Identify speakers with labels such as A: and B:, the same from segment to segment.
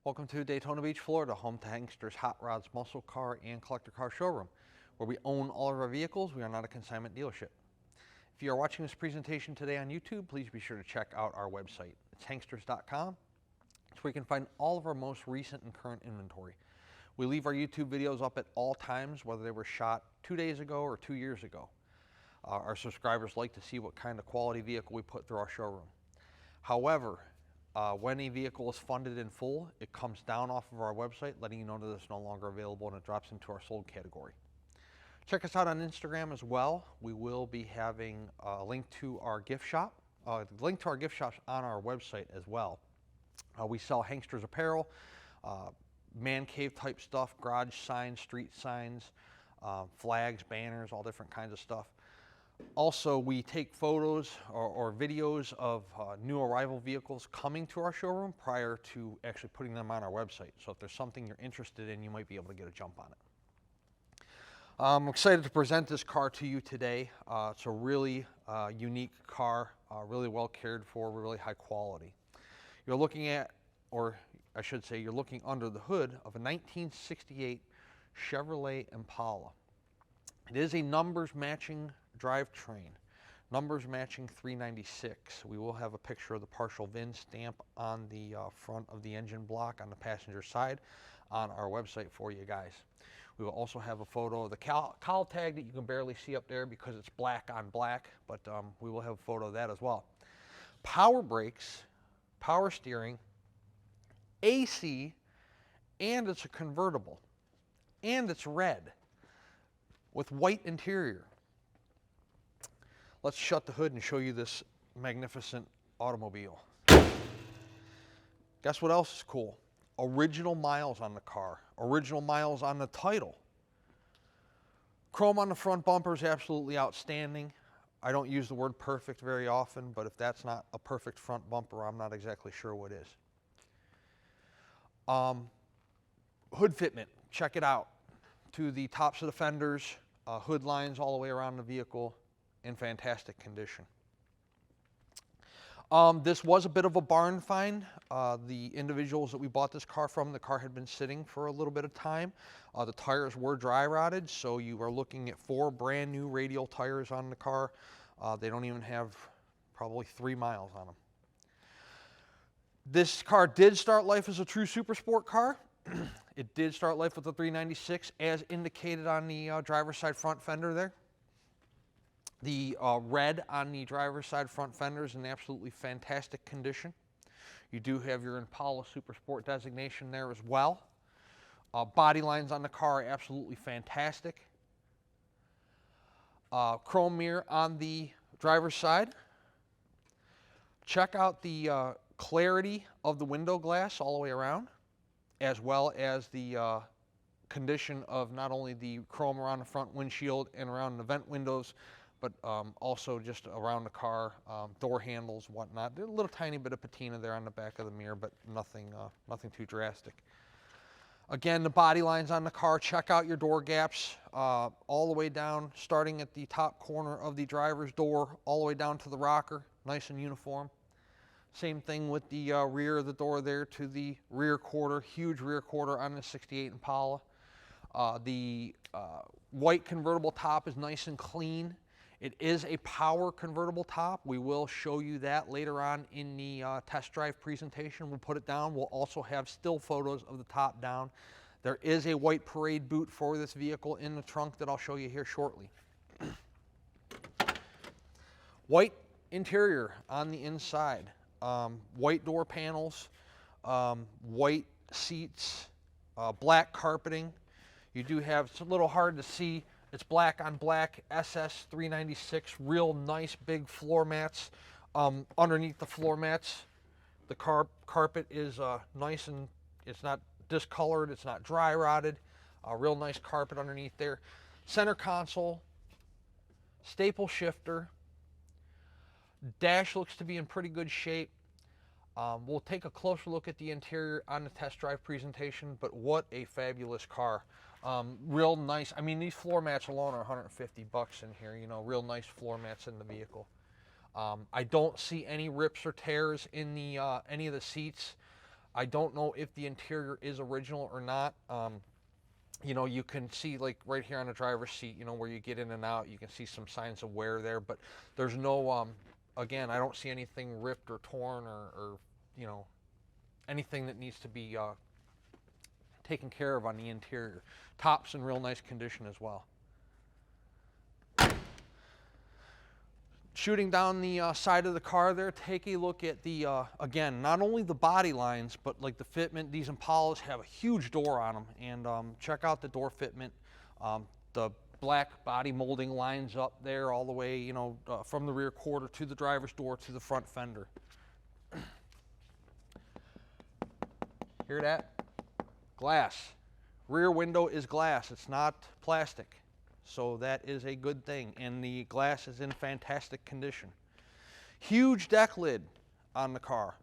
A: Welcome to Daytona Beach, Florida, home to Hangster's Hot Rods, Muscle Car, and Collector Car Showroom, where we own all of our vehicles. We are not a consignment dealership. If you are watching this presentation today on YouTube, please be sure to check out our website. It's hangsters.com. It's where you can find all of our most recent and current inventory. We leave our YouTube videos up at all times, whether they were shot 2 days ago or 2 years ago. Our subscribers like to see what kind of quality vehicle we put through our showroom. However, when a vehicle is funded in full, it comes down off of our website, letting you know that it's no longer available and it drops into our sold category. Check us out on Instagram as well. We will be having a link to our gift shop. The link to our gift shop's on our website as well. We sell Hangsters apparel, man cave type stuff, garage signs, street signs, flags, banners, all different kinds of stuff. Also, we take photos or videos of new arrival vehicles coming to our showroom prior to actually putting them on our website. So if there's something you're interested in, you might be able to get a jump on it. I'm excited to present this car to you today. It's a really unique car, really well cared for, really high quality. You're looking at, or I should say, you're looking under the hood of a 1968 Chevrolet Impala. It is a numbers matching drivetrain, numbers matching 396. We will have a picture of the partial VIN stamp on the front of the engine block on the passenger side on our website for you guys. We will also have a photo of the cowl tag that you can barely see up there because it's black on black, but we will have a photo of that as well. Power brakes, power steering, AC, and it's a convertible, and it's red with white interior. Let's shut the hood and show you this magnificent automobile. Guess what else is cool? Original miles on the car, original miles on the title. Chrome on the front bumper is absolutely outstanding. I don't use the word perfect very often, but if that's not a perfect front bumper, I'm not exactly sure what is. Hood fitment, check it out. To the tops of the fenders, hood lines all the way around the vehicle, in fantastic condition. This was a bit of a barn find. The individuals that we bought this car from, the car had been sitting for a little bit of time. The tires were dry rotted, so you are looking at 4 brand new radial tires on the car. They don't even have probably 3 miles on them. This car did start life as a true super sport car. It did start life with a 396 as indicated on the driver's side front fender there. The red on the driver's side front fender is in absolutely fantastic condition. You do have your Impala Super Sport designation there as well. Body lines on the car are absolutely fantastic. Chrome mirror on the driver's side. Check out the clarity of the window glass all the way around, as well as the condition of not only the chrome around the front windshield and around the vent windows, but also just around the car, door handles, whatnot. There's a little tiny bit of patina there on the back of the mirror, but nothing too drastic. Again, the body lines on the car, check out your door gaps all the way down, starting at the top corner of the driver's door, all the way down to the rocker, nice and uniform. Same thing with the rear of the door there to the rear quarter, huge rear quarter on the 68 Impala. The white convertible top is nice and clean. It is a power convertible top. We will show you that later on in the test drive presentation. We'll put it down. We'll also have still photos of the top down. There is a white parade boot for this vehicle in the trunk that I'll show you here shortly. White interior on the inside. White door panels, white seats, black carpeting. You do have, it's a little hard to see, it's black on black SS 396, real nice big floor mats. Underneath the floor mats, the carpet is nice and it's not discolored, it's not dry rotted. Real nice carpet underneath there. Center console, staple shifter. Dash looks to be in pretty good shape. We'll take a closer look at the interior on the test drive presentation, but what a fabulous car. Real nice. I mean, these floor mats alone are 150 bucks in here, you know, real nice floor mats in the vehicle. I don't see any rips or tears in the any of the seats. I don't know if the interior is original or not. You know, you can see like right here on the driver's seat, you know, where you get in and out, you can see some signs of wear there, but there's no, again, I don't see anything ripped or torn or you know, anything that needs to be taken care of on the interior. Top's in real nice condition as well. Shooting down the side of the car there, take a look at the, again, not only the body lines, but like the fitment. These Impalas have a huge door on them, and check out the door fitment. The black body molding lines up there all the way, you know, from the rear quarter to the driver's door to the front fender. Hear that? Glass. Rear window is glass, it's not plastic. So that is a good thing, and the glass is in fantastic condition. Huge deck lid on the car.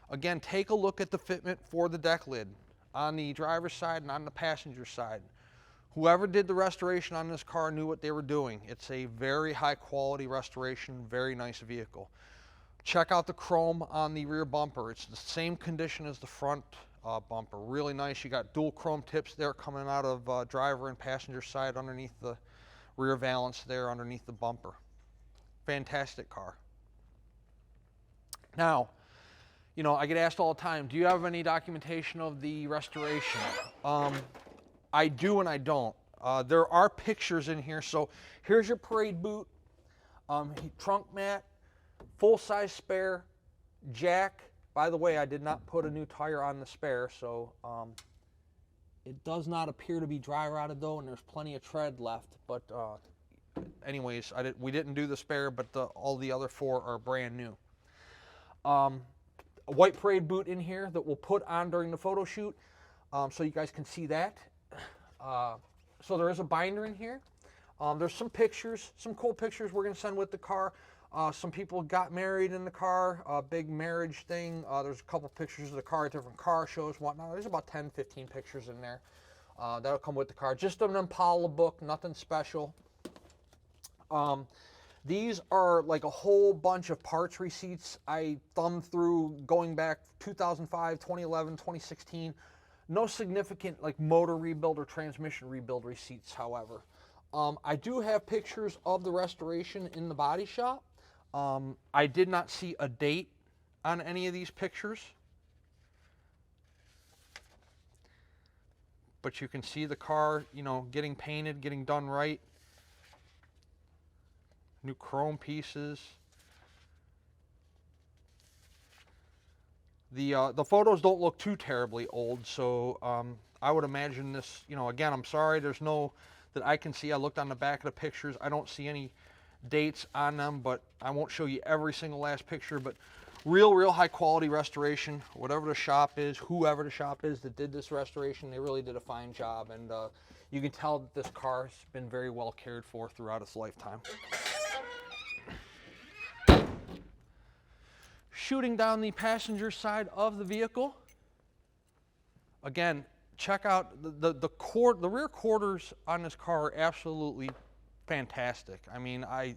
A: Again, take a look at the fitment for the deck lid on the driver's side and on the passenger side. Whoever did the restoration on this car knew what they were doing. It's a very high quality restoration, very nice vehicle. Check out the chrome on the rear bumper. It's the same condition as the front bumper. Really nice. You got dual chrome tips there coming out of driver and passenger side underneath the rear valance there underneath the bumper. Fantastic car. Now, you know, I get asked all the time, do you have any documentation of the restoration? I do and I don't. There are pictures in here. So here's your parade boot, trunk mat, full-size spare, jack. By the way, I did not put a new tire on the spare, so it does not appear to be dry rotted though, and there's plenty of tread left. But anyways, we didn't do the spare, but all the other four are brand new. A white parade boot in here that we'll put on during the photo shoot, so you guys can see that. So there is a binder in here. There's some pictures, some cool pictures we're going to send with the car. Some people got married in the car, a big marriage thing. There's a couple pictures of the car at different car shows, whatnot. There's about 10, 15 pictures in there. That'll come with the car. Just an Impala book, nothing special. These are like a whole bunch of parts receipts I thumbed through going back 2005, 2011, 2016. No significant like motor rebuild or transmission rebuild receipts, however. I do have pictures of the restoration in the body shop. I did not see a date on any of these pictures, but you can see the car, you know, getting painted, getting done right. New chrome pieces. The photos don't look too terribly old, so I would imagine this, you know, again, I'm sorry, there's no, that I can see. I looked on the back of the pictures. I don't see any dates on them, but I won't show you every single last picture, but real high quality restoration. Whatever the shop is, whoever the shop is that did this restoration, they really did a fine job, and you can tell that this car has been very well cared for throughout its lifetime. Shooting down the passenger side of the vehicle, again, check out the rear quarters on this car are absolutely fantastic. I mean, I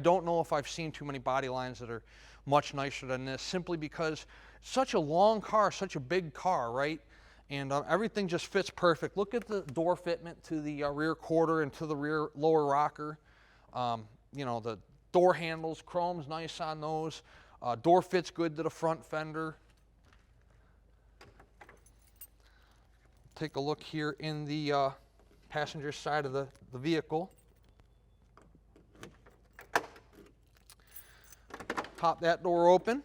A: don't know if I've seen too many body lines that are much nicer than this, simply because it's such a long car, such a big car, right? And everything just fits perfect. Look at the door fitment to the rear quarter and to the rear lower rocker. You know, the door handles, chrome's nice on those. Door fits good to the front fender. Take a look here in the passenger side of the vehicle. Pop that door open.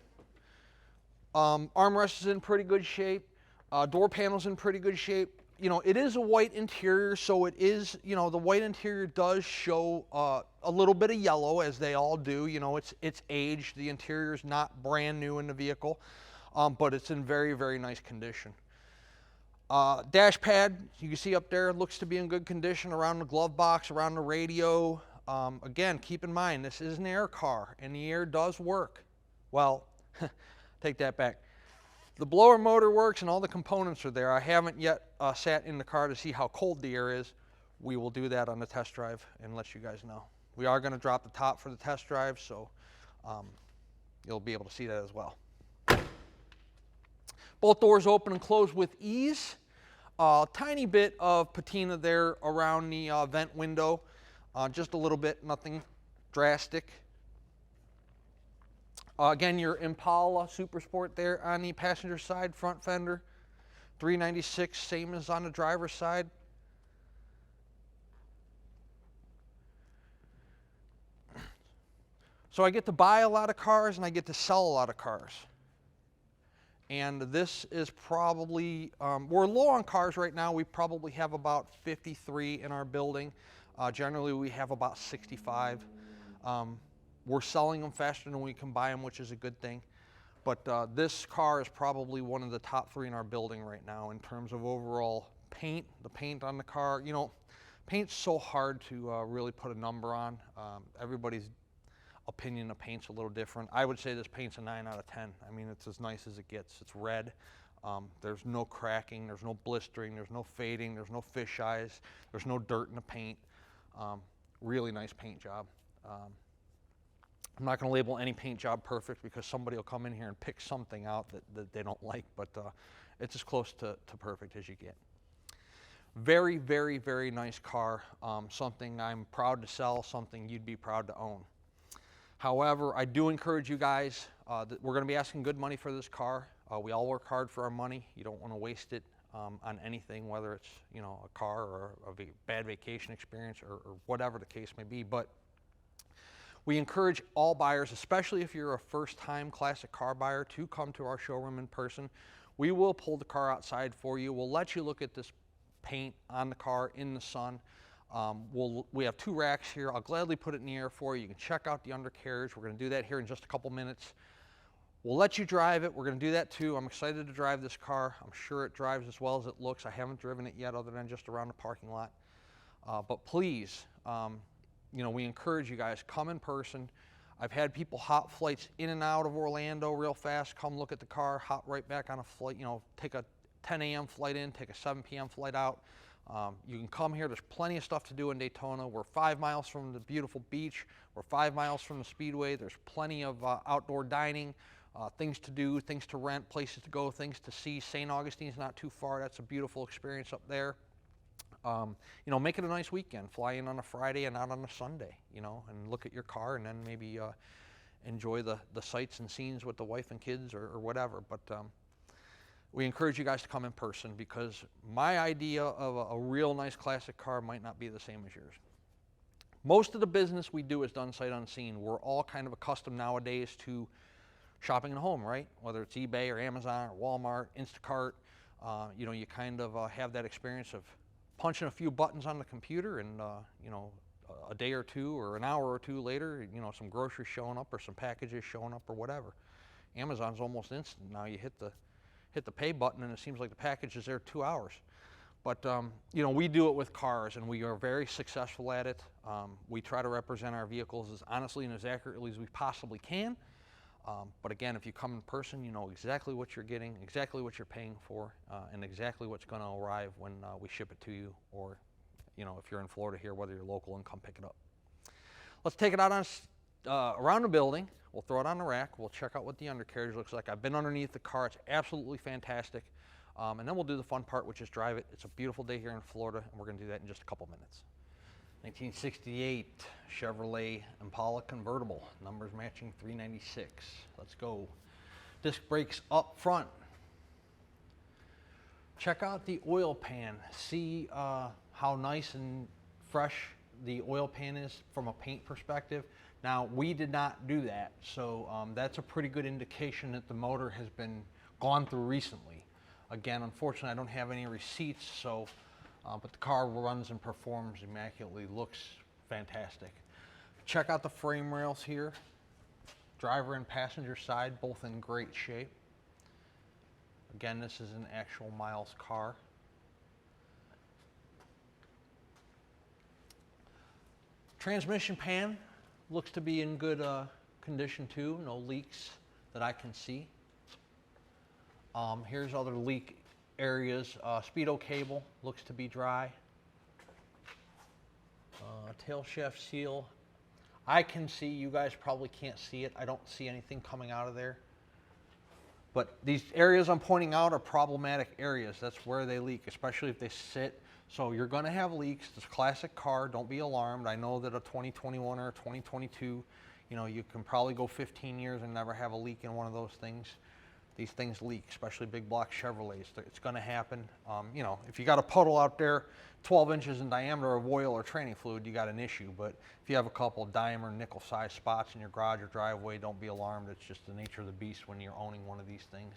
A: Armrest is in pretty good shape. Door panel's in pretty good shape. You know, it is a white interior, so it is, you know, the white interior does show a little bit of yellow, as they all do. You know, it's aged. The interior is not brand new in the vehicle, but it's in very nice condition. Dash pad, you can see up there, looks to be in good condition around the glove box, around the radio. Again, keep in mind, this is an air car, and the air does work. Well, take that back. The blower motor works and all the components are there. I haven't yet sat in the car to see how cold the air is. We will do that on the test drive and let you guys know. We are going to drop the top for the test drive, so you'll be able to see that as well. Both doors open and close with ease. Tiny bit of patina there around the vent window. Just a little bit, nothing drastic. Again, your Impala Super Sport there on the passenger side, front fender. 396, same as on the driver's side. So I get to buy a lot of cars and I get to sell a lot of cars. And this is probably, we're low on cars right now. We probably have about 53 in our building. Generally we have about 65. We're selling them faster than we can buy them, which is a good thing. But this car is probably one of the top 3 in our building right now in terms of overall paint. The paint on the car, you know, paint's so hard to really put a number on. Everybody's opinion of paint's a little different. I would say this paint's a 9 out of 10. I mean, it's as nice as it gets. It's red. There's no cracking, there's no blistering, there's no fading, there's no fish eyes, there's no dirt in the paint. Really nice paint job. I'm not going to label any paint job perfect because somebody will come in here and pick something out that they don't like, but it's as close to perfect as you get. Very, very, very nice car. Something I'm proud to sell, something you'd be proud to own. However, I do encourage you guys, that we're going to be asking good money for this car. We all work hard for our money. You don't want to waste it on anything, whether it's, you know, a car or a bad vacation experience or whatever the case may be. But we encourage all buyers, especially if you're a first-time classic car buyer, to come to our showroom in person. We will pull the car outside for you. We'll let you look at this paint on the car in the sun. We have 2 racks here. I'll gladly put it in the air for you. You can check out the undercarriage. We're going to do that here in just a couple minutes. We'll let you drive it. We're going to do that too. I'm excited to drive this car. I'm sure it drives as well as it looks. I haven't driven it yet other than just around the parking lot. But please, you know, we encourage you guys, come in person. I've had people hop flights in and out of Orlando real fast, come look at the car, hop right back on a flight, you know, take a 10 a.m. flight in, take a 7 p.m. flight out. You can come here. There's plenty of stuff to do in Daytona. We're 5 miles from the beautiful beach. We're 5 miles from the Speedway. There's plenty of outdoor dining, things to do, things to rent, places to go, things to see. St. Augustine's not too far. That's a beautiful experience up there. You know, make it a nice weekend. Fly in on a Friday and out on a Sunday, you know, and look at your car and then maybe enjoy the sights and scenes with the wife and kids or whatever. But we encourage you guys to come in person because my idea of a real nice classic car might not be the same as yours. Most of the business we do is done sight unseen. We're all kind of accustomed nowadays to shopping at home, right? Whether it's eBay or Amazon or Walmart, Instacart, you know, you kind of have that experience of punching a few buttons on the computer and, you know, a day or two or an hour or two later, you know, some groceries showing up or some packages showing up or whatever. Amazon's almost instant now. You hit the pay button and it seems like the package is there 2 hours. But, you know, we do it with cars and we are very successful at it. We try to represent our vehicles as honestly and as accurately as we possibly can. But again, if you come in person, you know exactly what you're getting, exactly what you're paying for, and exactly what's going to arrive when we ship it to you, or, you know, if you're in Florida here, whether you're local and come pick it up. Let's take it out on around the building. We'll throw it on the rack. We'll check out what the undercarriage looks like. I've been underneath the car. It's absolutely fantastic. And then we'll do the fun part, which is drive it. It's a beautiful day here in Florida, and we're going to do that in just a couple minutes. 1968 Chevrolet Impala convertible, numbers matching 396. Let's go. Disc brakes up front. Check out the oil pan. See how nice and fresh the oil pan is from a paint perspective. Now, we did not do that, so that's a pretty good indication that the motor has been gone through recently. Again, unfortunately, I don't have any receipts, so but the car runs and performs immaculately, looks fantastic. Check out the frame rails here. Driver and passenger side, both in great shape. Again, this is an actual miles car. Transmission pan looks to be in good condition too, no leaks that I can see. Here's other leak areas. Speedo cable looks to be dry. Tail shaft seal. I can see, you guys probably can't see it. I don't see anything coming out of there. But these areas I'm pointing out are problematic areas. That's where they leak, especially if they sit. So you're gonna have leaks. It's a classic car, don't be alarmed. I know that a 2021 or a 2022, you know, you can probably go 15 years and never have a leak in one of those things. These things leak, especially big block Chevrolets. It's gonna happen. You know, if you got a puddle out there 12 inches in diameter of oil or training fluid, you got an issue. But if you have a couple dime or nickel sized spots in your garage or driveway, don't be alarmed. It's just the nature of the beast when you're owning one of these things.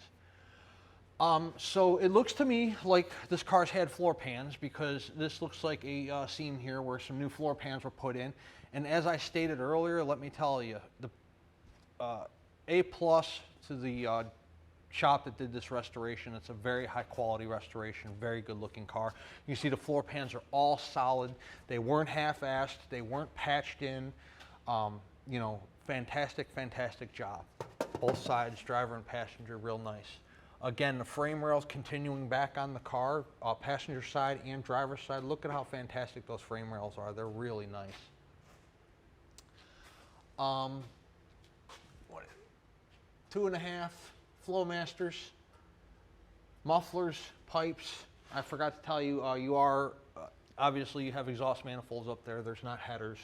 A: So it looks to me like this car's had floor pans, because this looks like a seam here where some new floor pans were put in. And as I stated earlier, let me tell you, the A+ to the shop that did this restoration. It's a very high quality restoration, very good looking car. You see the floor pans are all solid. They weren't half-assed, they weren't patched in. You know, fantastic, fantastic job. Both sides, driver and passenger, real nice. Again, the frame rails continuing back on the car, passenger side and driver's side. Look at how fantastic those frame rails are. They're really nice. What, 2.5 Flowmasters, mufflers, pipes. I forgot to tell you, obviously you have exhaust manifolds up there. There's not headers.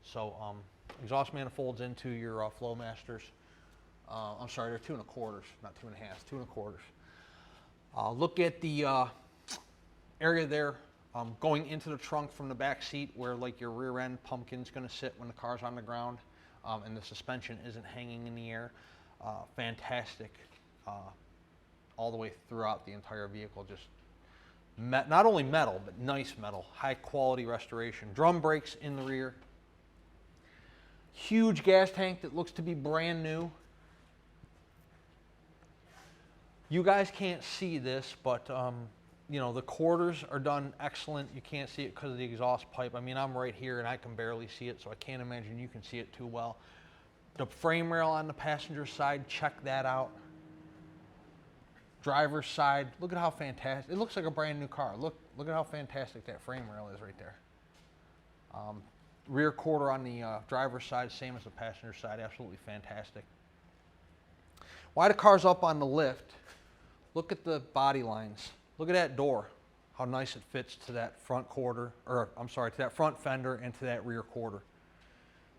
A: So exhaust manifolds into your Flowmasters. I'm sorry, they're 2.25, not 2.5, 2.25. Look at the area there going into the trunk from the back seat, where like your rear end pumpkin's gonna sit when the car's on the ground, and the suspension isn't hanging in the air. Fantastic all the way throughout the entire vehicle. Just not only metal, but nice metal, high quality restoration. Drum brakes in the rear. Huge gas tank that looks to be brand new. You guys can't see this, but you know, the quarters are done excellent. You can't see it because of the exhaust pipe. I mean, I'm right here and I can barely see it, so I can't imagine you can see it too well. The frame rail on the passenger side, check that out. Driver's side, look at how fantastic. It looks like a brand new car. Look at how fantastic that frame rail is right there. Rear quarter on the driver's side, same as the passenger side, absolutely fantastic. Why the car's up on the lift, look at the body lines. Look at that door, how nice it fits to that front quarter, or I'm sorry, to that front fender and to that rear quarter.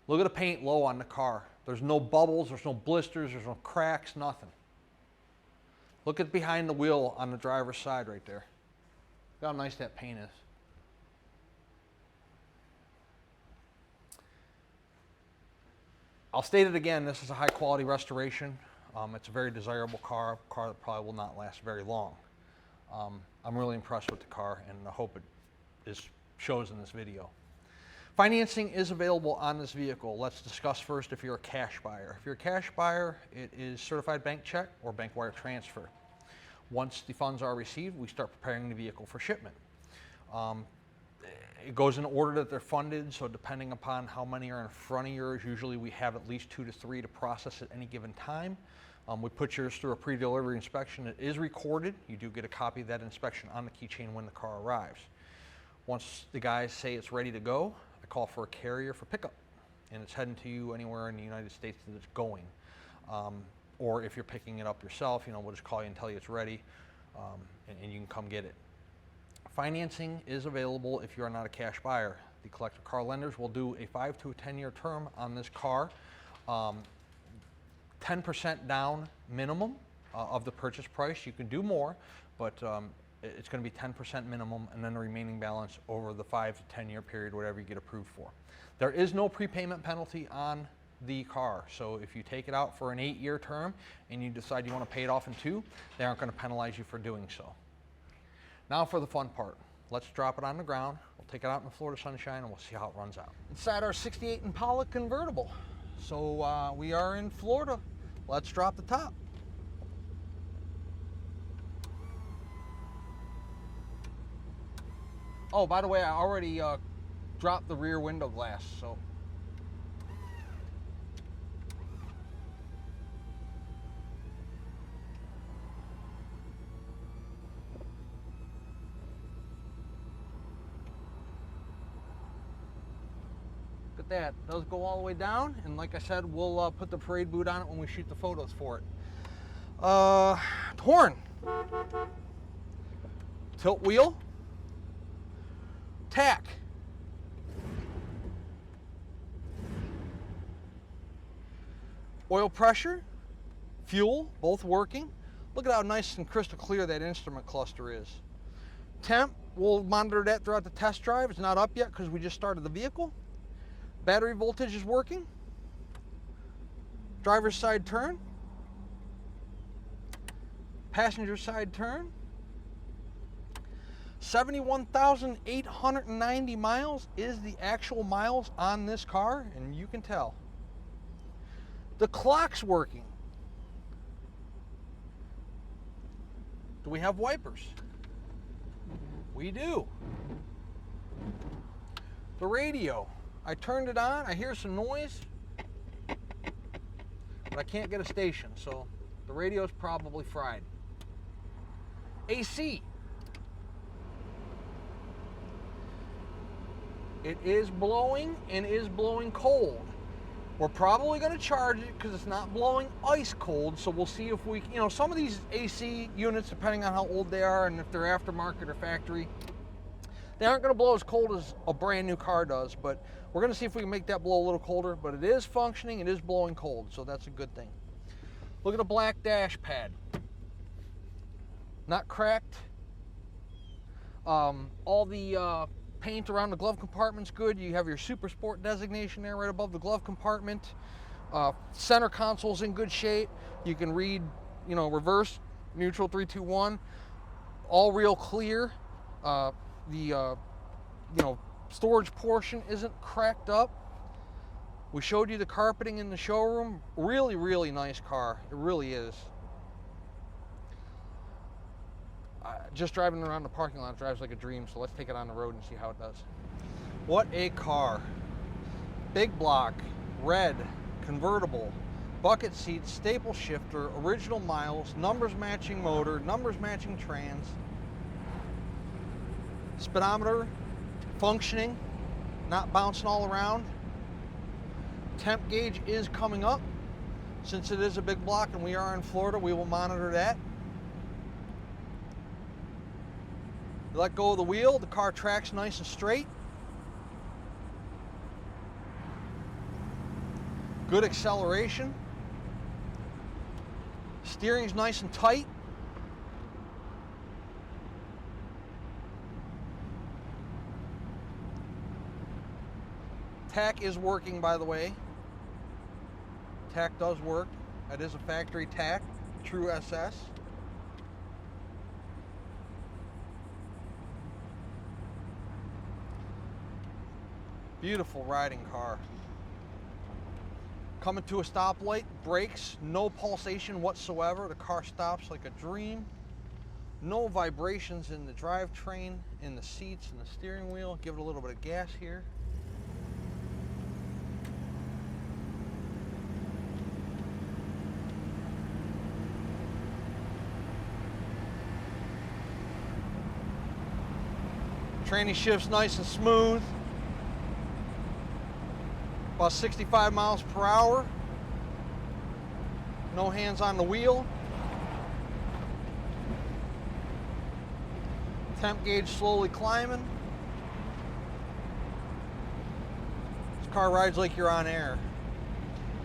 A: Look at the paint low on the car. There's no bubbles, there's no blisters, there's no cracks, nothing. Look at behind the wheel on the driver's side right there. Look how nice that paint is. I'll state it again, this is a high quality restoration. It's a very desirable car, a car that probably will not last very long. I'm really impressed with the car, and I hope it shows in this video. Financing is available on this vehicle. Let's discuss first if you're a cash buyer. If you're a cash buyer, it is certified bank check or bank wire transfer. Once the funds are received, we start preparing the vehicle for shipment. It goes in order that they're funded, so depending upon how many are in front of yours, usually we have at least 2 to 3 to process at any given time. We put yours through a pre-delivery inspection. It is recorded. You do get a copy of that inspection on the keychain when the car arrives. Once the guys say it's ready to go, I call for a carrier for pickup, and it's heading to you anywhere in the United States that it's going. Or if you're picking it up yourself, you know, we'll just call you and tell you it's ready, and you can come get it. Financing is available if you are not a cash buyer. The collector car lenders will do a 5 to 10 year term on this car. 10% down minimum of the purchase price. You can do more, but it's going to be 10% minimum, and then the remaining balance over the 5 to 10 year period, whatever you get approved for. There is no prepayment penalty on the car, so if you take it out for an 8-year term and you decide you want to pay it off in 2, they aren't going to penalize you for doing so. Now for the fun part. Let's drop it on the ground. We'll take it out in the Florida sunshine and we'll see how it runs out. Inside our 68 Impala convertible. So we are in Florida. Let's drop the top. Oh, by the way, I already dropped the rear window glass, so. That does go all the way down, and like I said, we'll put the parade boot on it when we shoot the photos for it. Horn. Tilt wheel. Tack. Oil pressure. Fuel, both working. Look at how nice and crystal clear that instrument cluster is. Temp, we'll monitor that throughout the test drive. It's not up yet because we just started the vehicle. Battery voltage is working. Driver's side turn. Passenger side turn. 71,890 miles is the actual miles on this car, and you can tell. The clock's working. Do we have wipers? We do. The radio. I turned it on. I hear some noise, but I can't get a station, so the radio's probably fried. AC. It is blowing and is blowing cold. We're probably going to charge it because it's not blowing ice cold, so we'll see if we, some of these AC units, depending on how old they are and if they're aftermarket or factory, they aren't going to blow as cold as a brand new car does, but we're going to see if we can make that blow a little colder. But it is functioning, it is blowing cold, so that's a good thing. Look at the black dash pad. Not cracked. All the paint around the glove compartment's good. You have your Super Sport designation there right above the glove compartment. Center console's in good shape. You can read, reverse, neutral, 3, 2, 1. All real clear. The storage portion isn't cracked up. We showed you the carpeting in the showroom. Really, really nice car. It really is. Just driving around the parking lot drives like a dream, so let's take it on the road and see how it does. What a car. Big block, red, convertible, bucket seats, staple shifter, original miles, numbers matching motor, numbers matching trans, speedometer functioning, not bouncing all around. Temp gauge is coming up. Since it is a big block and we are in Florida, we will monitor that. Let go of the wheel, the car tracks nice and straight. Good acceleration. Steering's nice and tight. Tack is working, by the way. Tack does work. That is a factory tack, true SS. Beautiful riding car. Coming to a stoplight, brakes, no pulsation whatsoever. The car stops like a dream. No vibrations in the drivetrain, in the seats, and the steering wheel. Give it a little bit of gas here. Tranny shift's nice and smooth. About 65 miles per hour. No hands on the wheel. Temp gauge slowly climbing. This car rides like you're on air.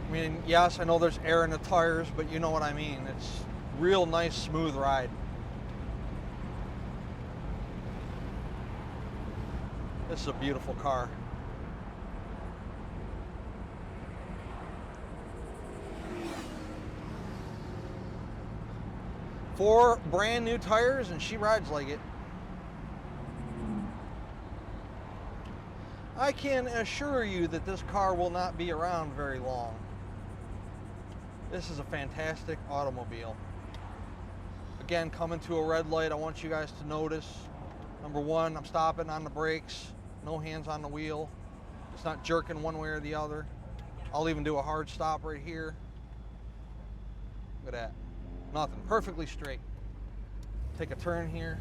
A: I mean, yes, I know there's air in the tires, but you know what I mean. It's real nice, smooth ride. This is a beautiful car. Four brand new tires and she rides like it. I can assure you that this car will not be around very long. This is a fantastic automobile. Again, coming to a red light, I want you guys to notice. Number one, I'm stopping on the brakes. No hands on the wheel. It's not jerking one way or the other. I'll even do a hard stop right here. Look at that. Nothing. Perfectly straight. Take a turn here.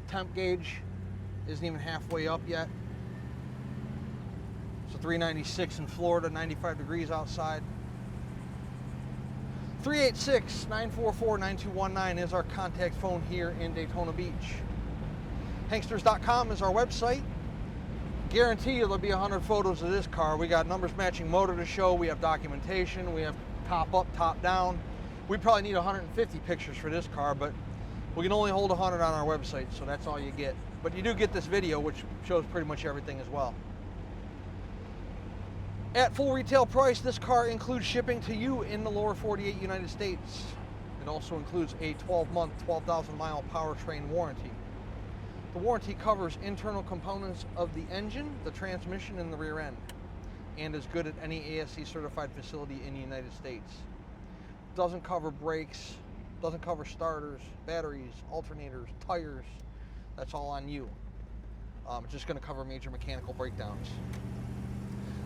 A: Temp gauge isn't even halfway up yet. It's a 396 in Florida, 95 degrees outside. 386-944-9219 is our contact phone here in Daytona Beach. Hanksters.com is our website. Guarantee you there'll be 100 photos of this car. We got numbers matching motor to show. We have documentation. We have top up, top down. We probably need 150 pictures for this car, but we can only hold 100 on our website, so that's all you get. But you do get this video, which shows pretty much everything as well. At full retail price, this car includes shipping to you in the lower 48 United States. It also includes a 12-month, 12,000 mile powertrain warranty. The warranty covers internal components of the engine, the transmission, and the rear end, and is good at any ASC certified facility in the United States. Doesn't cover brakes, doesn't cover starters, batteries, alternators, tires. That's all on you. It's just going to cover major mechanical breakdowns.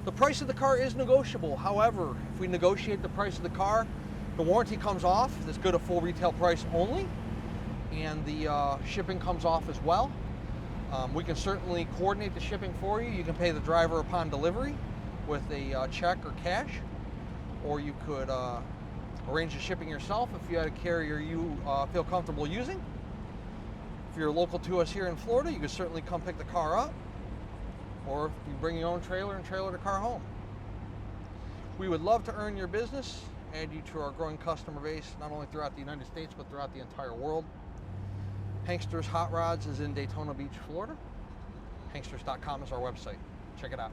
A: The price of the car is negotiable. However, if we negotiate the price of the car, the warranty comes off. That's good at full retail price only. And the shipping comes off as well. We can certainly coordinate the shipping for you. You can pay the driver upon delivery with a check or cash. Or you could arrange the shipping yourself if you had a carrier you feel comfortable using. If you're local to us here in Florida, you can certainly come pick the car up. Or you bring your own trailer and trailer the car home. We would love to earn your business, add you to our growing customer base, not only throughout the United States, but throughout the entire world. Hanksters Hot Rods is in Daytona Beach, Florida. Hanksters.com is our website. Check it out.